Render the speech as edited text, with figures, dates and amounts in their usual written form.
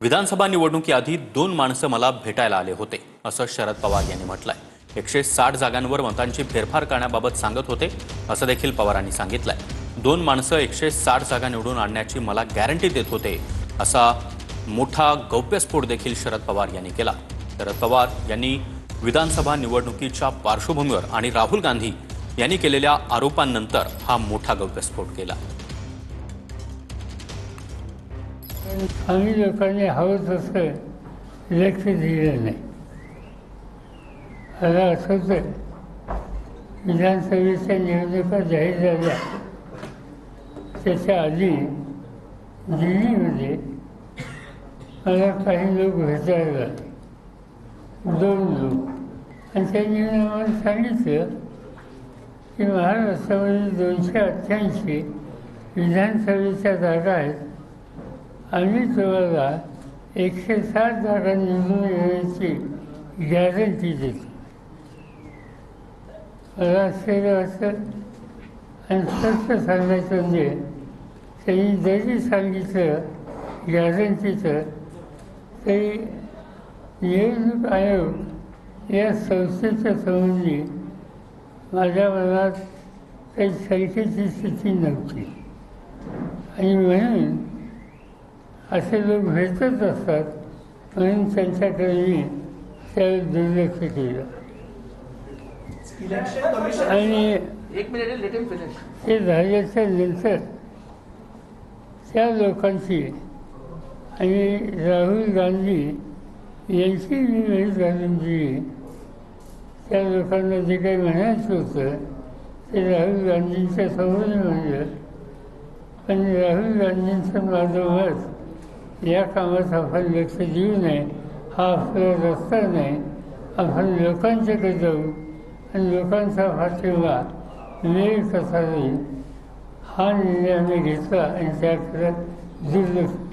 विधानसभा निवडणुकीआधी दोन माणसं मला भेटायला आले होते असं शरद पवार यांनी म्हटलंय। 160 जागांवर मतांची फेरफार करण्याबाबत सांगत होते असं देखील पवारांनी सांगितलंय। दोन माणसं 160 जागा निवडून आणण्याची मला गॅरंटी देत होते असा मोठा गौप्यस्फोट देखील शरद पवार यांनी केला। शरद पवार यांनी विधानसभा निवडणुकीच्या पार्श्वभूमीवर आणि राहुल गांधी यांनी केलेल्या आरोपांनंतर हा मोठा गौप्यस्फोट केला। आम्ही लोकांनी हवं तसं लक्ष दिलं नाही। आता असंच आहे, विधानसभेच्या निवडणुका जाहीर झाल्या त्याच्या आधी दिल्लीमध्ये मला काही लोक भेटायला, दोन लोक, आणि त्यांनी आम्हाला सांगितलं की महाराष्ट्रामध्ये 288 विधानसभेच्या जागा आहेत आणि तुम्हाला 160 जागा निवडून येण्याची गॅरंटी देतो। मला आश्चर्य वाटतं आणि स्पष्ट सांगायचं म्हणजे त्यांनी जरी सांगितलं गॅरंटीचं तरी निवडणूक आयोग या संस्थेच्या संबंधी माझ्या मनात काही शंकेची स्थिती नव्हती आणि म्हणून असे लोक भेटत असतात म्हणून त्यांच्याकडे मी त्यावेळी दुर्लक्ष केलं आणि ते झाल्याच्या नंतर त्या लोकांची आणि राहुल गांधी यांची मी वेळ घालून दिली। त्या लोकांना जे काही म्हणायचं होतं ते राहुल गांधींच्या समोर म्हणलं, पण राहुल गांधींचं माझं मत या कामात आपण लक्ष देऊ नये, हा आपला रस्ता नाही, आपण लोकांच्याकडे जाऊ आणि लोकांचा पाठिंबा वेळ कसा होईल हा निर्णय आम्ही घेतला आणि त्याकडे दुर्लक्ष